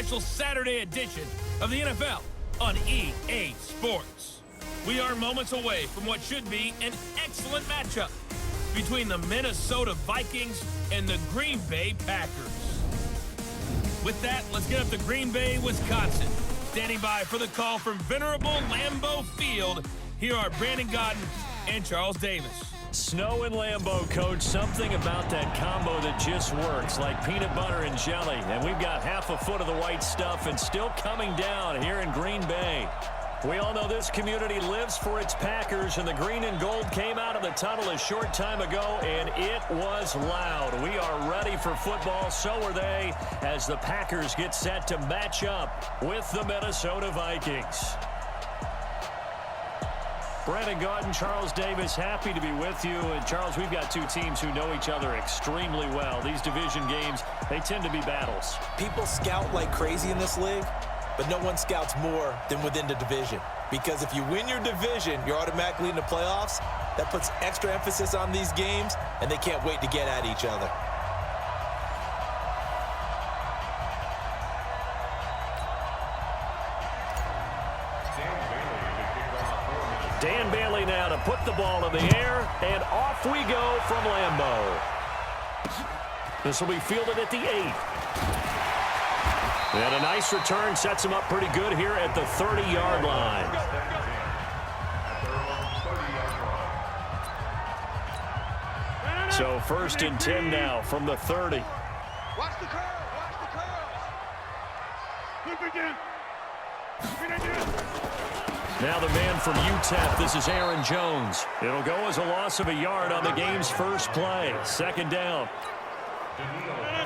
special Saturday edition of the NFL on EA Sports. We are moments away from what should be an excellent matchup between the Minnesota Vikings and the Green Bay Packers. With that, let's get up to Green Bay, Wisconsin. Standing by for the call from venerable Lambeau Field, here are Brandon Gaudin and Charles Davis. Snow and Lambeau, Coach. Something about that combo that just works, like peanut butter and jelly. And we've got half a foot of the white stuff and still coming down here in Green Bay. We all know this community lives for its Packers, and the green and gold came out of the tunnel a short time ago, and it was loud. We are ready for football, so are they, as the Packers get set to match up with the Minnesota Vikings. Brandon Gaudin, Charles Davis, happy to be with you. And Charles, we've got two teams who know each other extremely well. These division games, they tend to be battles. People scout like crazy in this league, but no one scouts more than within the division. Because if you win your division, you're automatically in the playoffs. That puts extra emphasis on these games, and they can't wait to get at each other. Dan Bailey now to put the ball in the air, and off we go from Lambeau. This will be fielded at the 8. And a nice return sets him up pretty good here at the 30-yard line. So 1st and 10 now from the 30. Watch the curl, watch the curls. Look again. Now the man from UTEP, this is Aaron Jones. It'll go as a loss of a yard on the game's first play. 2nd down.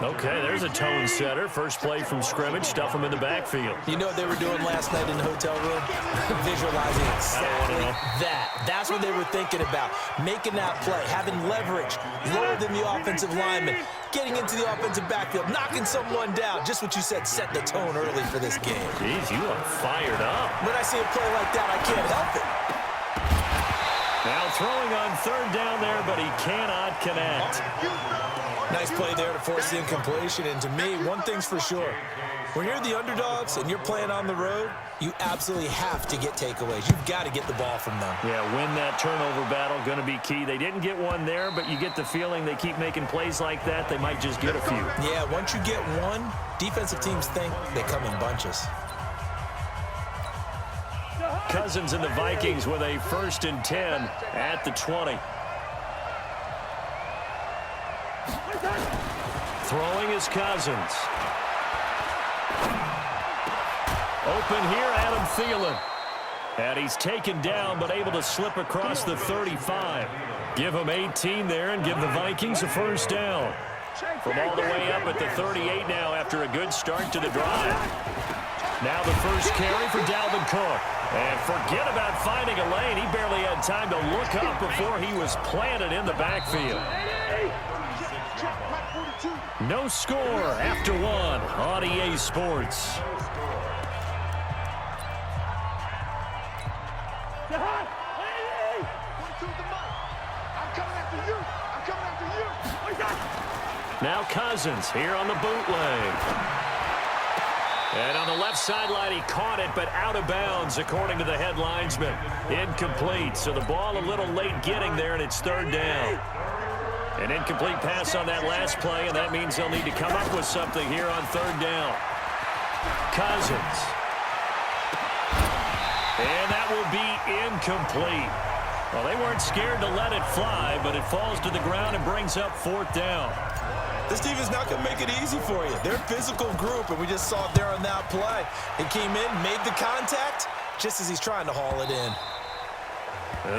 Okay, there's a tone setter. First play from scrimmage, stuff him in the backfield. You know what they were doing last night in the hotel room? Visualizing exactly that. That's what they were thinking about. Making that play, having leverage, lower than the offensive lineman, getting into the offensive backfield, knocking someone down. Just what you said, set the tone early for this game. Jeez, you are fired up. When I see a play like that, I can't help it. Now throwing on 3rd down there, but he cannot connect. Nice play there to force the incompletion. And to me, one thing's for sure. When you're the underdogs and you're playing on the road, you absolutely have to get takeaways. You've got to get the ball from them. Yeah, win that turnover battle, going to be key. They didn't get one there, but you get the feeling they keep making plays like that, they might just get a few. Yeah, once you get one, defensive teams think they come in bunches. Cousins and the Vikings with a 1st and 10 at the 20. Throwing is Cousins. Open here, Adam Thielen. And he's taken down, but able to slip across the 35. Give him 18 there and give the Vikings a 1st down. From all the way up at the 38 now after a good start to the drive. Now the first carry for Dalvin Cook. And forget about finding a lane. He barely had time to look up before he was planted in the backfield. No score after 1 on EA Sports. Now Cousins here on the bootleg. And on the left sideline, he caught it, but out of bounds, according to the head linesman. Incomplete, so the ball a little late getting there, and it's 3rd down. An incomplete pass on that last play, and that means they'll need to come up with something here on 3rd down. Cousins. And that will be incomplete. Well, they weren't scared to let it fly, but it falls to the ground and brings up 4th down. This team is not going to make it easy for you. They're a physical group, and we just saw it there on that play. He came in, made the contact, just as he's trying to haul it in.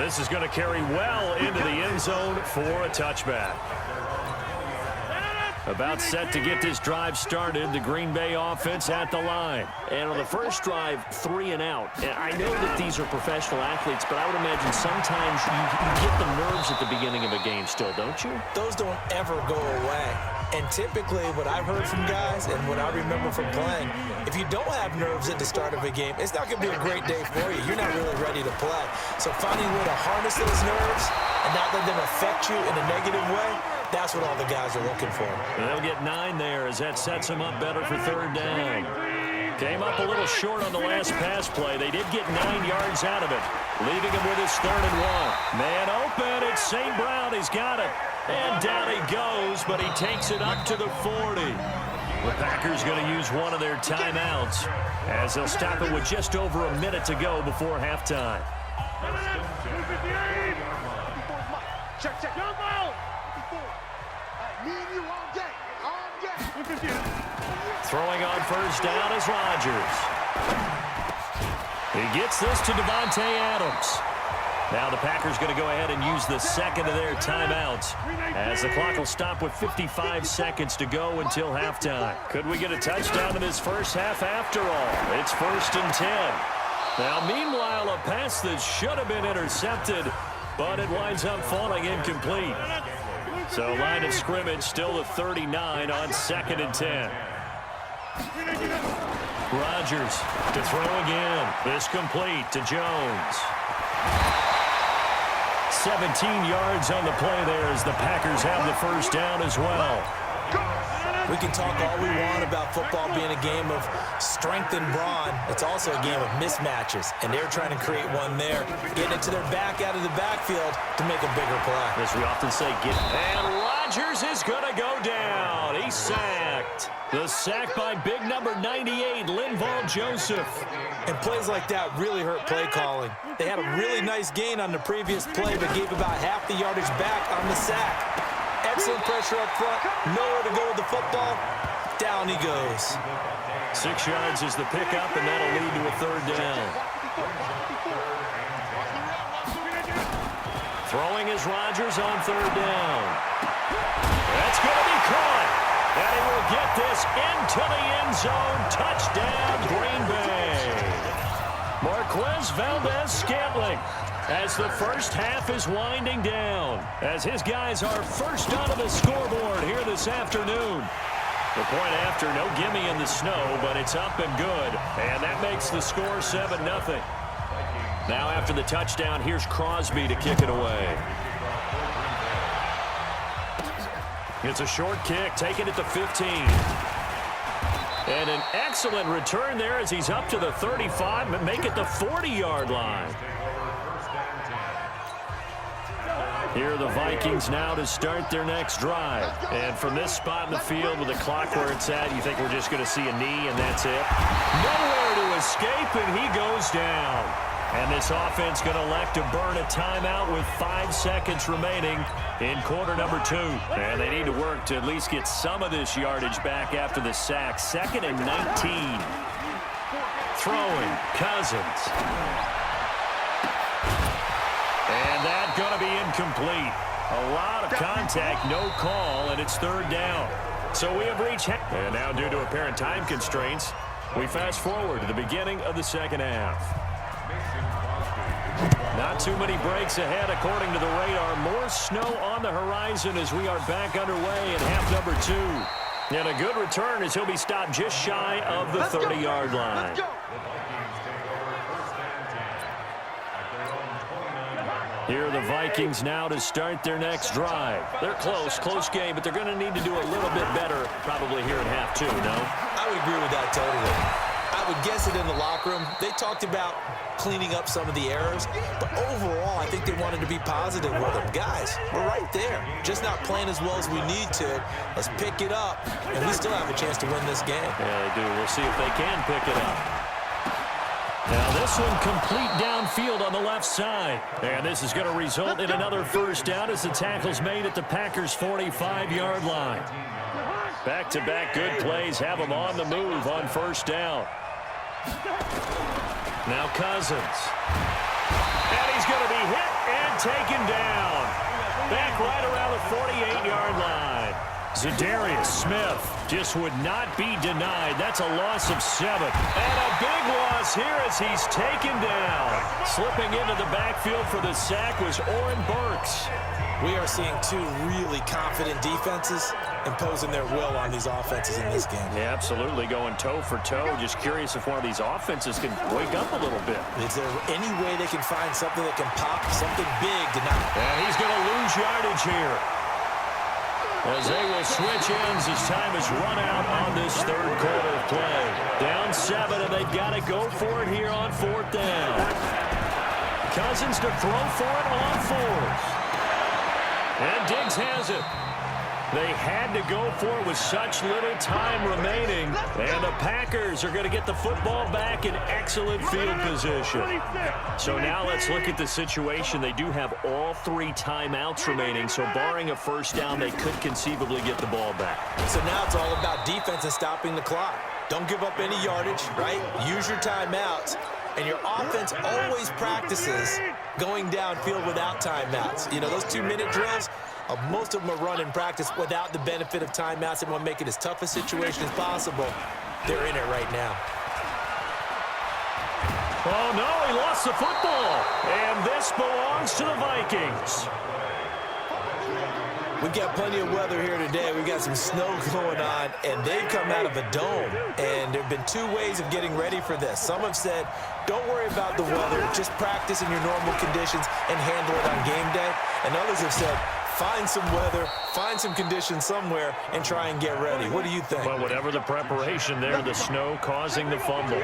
This is going to carry well into the end zone for a touchback. About set to get this drive started, the Green Bay offense at the line. And on the first drive, 3 and out. And I know that these are professional athletes, but I would imagine sometimes you get the nerves at the beginning of a game still, don't you? Those don't ever go away. And typically, what I've heard from guys and what I remember from playing, if you don't have nerves at the start of a game, it's not going to be a great day for you. You're not really ready to play. So finding a way to harness those nerves and not let them affect you in a negative way, that's what all the guys are looking for. And they'll get 9 there as that sets them up better for 3rd down. Came up a little short on the last pass play. They did get 9 yards out of it, leaving him with his 3rd and 1. Man open. It's St. Brown. He's got it. And down he goes, but he takes it up to the 40. The Packers going to use one of their timeouts as they'll stop it with just over a minute to go before halftime. Check. Young ball. Me and you all day. Throwing on first down is Rodgers. He gets this to Devontae Adams. Now the Packers going to go ahead and use the second of their timeouts as the clock will stop with 55 seconds to go until halftime. Could we get a touchdown in this first half after all? It's 1st and 10. Now meanwhile, a pass that should have been intercepted, but it winds up falling incomplete. So line of scrimmage still the 39 on 2nd and 10. Rodgers to throw again. This complete to Jones. 17 yards on the play there as the Packers have the first down as well. We can talk all we want about football being a game of strength and brawn. It's also a game of mismatches, and they're trying to create one there, getting it to their back out of the backfield to make a bigger play. As we often say, and Rodgers is going to go down. He's sacked. The sack by big number 98, Linval Joseph. And plays like that really hurt play calling. They had a really nice gain on the previous play, but gave about half the yardage back on the sack. Excellent pressure up front, nowhere to go with the football. Down he goes. 6 yards is the pickup, and that'll lead to a 3rd down. Throwing is Rodgers on 3rd down. That's going to be caught. And he will get this into the end zone. Touchdown, Green Bay. Marquez Valdez-Scantling as the first half is winding down, as his guys are first onto the scoreboard here this afternoon. The point after, no gimme in the snow, but it's up and good, and that makes the score 7-0. Now after the touchdown, here's Crosby to kick it away. It's a short kick, taken at the 15. And an excellent return there as he's up to the 35, but make it the 40-yard line. Here are the Vikings now to start their next drive. And from this spot in the field with the clock where it's at, you think we're just going to see a knee and that's it? Nowhere to escape, and he goes down. And this offense going to elect to burn a timeout with 5 seconds remaining in quarter number 2. And they need to work to at least get some of this yardage back after the sack. 2nd and 19. Throwing, Cousins. And that's going to be incomplete. A lot of contact, no call, and it's 3rd down. So we have reached... And now due to apparent time constraints, we fast forward to the beginning of the second half. Not too many breaks ahead according to the radar. More snow on the horizon as we are back underway in half number 2. And a good return as he'll be stopped just shy of the 30-yard line. Here are the Vikings now to start their next drive. They're close game, but they're going to need to do a little bit better probably here in half 2, no? I would agree with that totally. I would guess it in the locker room. They talked about cleaning up some of the errors, but overall, I think they wanted to be positive with them. Guys, we're right there. Just not playing as well as we need to. Let's pick it up, and we still have a chance to win this game. Yeah, they do. We'll see if they can pick it up. Now this one complete downfield on the left side. And this is going to result in another first down as the tackle's made at the Packers' 45-yard line. Back-to-back good plays have them on the move on first down. Now Cousins. And he's going to be hit and taken down. Back right around the 48-yard line. Zadarius Smith just would not be denied. That's a loss of 7. And a big loss here as he's taken down. Slipping into the backfield for the sack was Oren Burks. We are seeing 2 really confident defenses imposing their will on these offenses in this game. Yeah, absolutely, going toe for toe. Just curious if one of these offenses can wake up a little bit. Is there any way they can find something that can pop, something big to not... And he's going to lose yardage here. As they will switch ends as time is run out on this third quarter of play. Down 7, and they've got to go for it here on 4th down. Cousins to throw for it on 4th. And Diggs has it. They had to go for it with such little time remaining. And the Packers are going to get the football back in excellent field position. So now let's look at the situation. They do have all 3 timeouts remaining. So barring a first down, they could conceivably get the ball back. So now it's all about defense and stopping the clock. Don't give up any yardage, right? Use your timeouts. And your offense always practices going downfield without timeouts. You know, those 2-minute drills, most of them are run in practice without the benefit of timeouts. They want to make it as tough a situation as possible. They're in it right now. Oh, no, he lost the football. And this belongs to the Vikings. We've got plenty of weather here today. We've got some snow going on, and they've come out of a dome. And there have been 2 ways of getting ready for this. Some have said, don't worry about the weather. Just practice in your normal conditions and handle it on game day. And others have said, find some weather, find some conditions somewhere, and try and get ready. What do you think? Well, whatever the preparation there, the snow causing the fumble.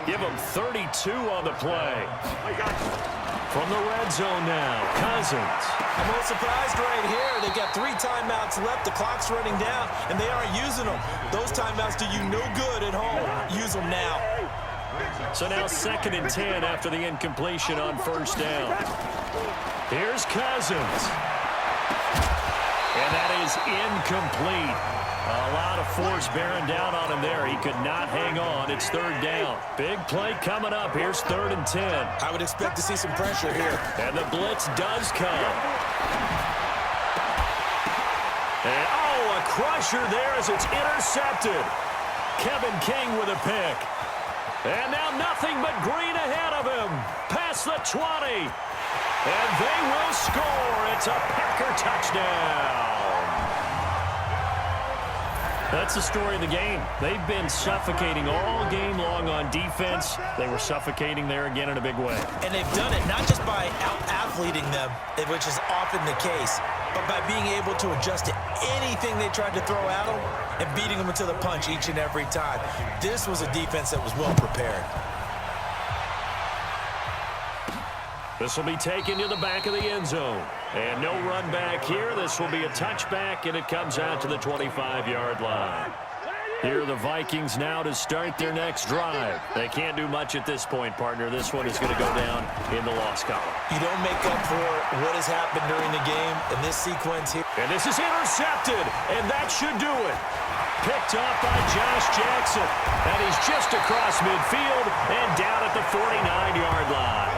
Give them 32 on the play. From the red zone now, Cousins. I'm a little surprised right here. They've got 3 timeouts left. The clock's running down, and they aren't using them. Those timeouts do you no good at home. Use them now. So now 2nd and 10 after the incompletion on first down. Here's Cousins. And that is incomplete. A lot of force bearing down on him there. He could not hang on. It's 3rd down. Big play coming up. Here's 3rd and 10. I would expect to see some pressure here. And the blitz does come. And, oh, a crusher there as it's intercepted. Kevin King with a pick. And now nothing but green ahead of him. Past the 20. And they will score. It's a Packer touchdown. That's the story of the game. They've been suffocating all game long on defense. They were suffocating there again in a big way. And they've done it not just by out-athleting them, which is often the case, but by being able to adjust to anything they tried to throw at them and beating them into the punch each and every time. This was a defense that was well prepared. This will be taken to the back of the end zone. And no run back here. This will be a touchback, and it comes out to the 25-yard line. Here are the Vikings now to start their next drive. They can't do much at this point, partner. This one is going to go down in the loss column. You don't make up for what has happened during the game in this sequence here. And this is intercepted, and that should do it. Picked up by Josh Jackson. And he's just across midfield and down at the 49-yard line.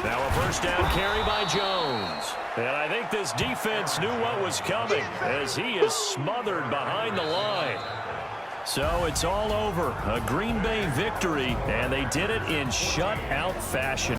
Now a first down carry by Jones. And I think this defense knew what was coming as he is smothered behind the line. So it's all over. A Green Bay victory, and they did it in shutout fashion.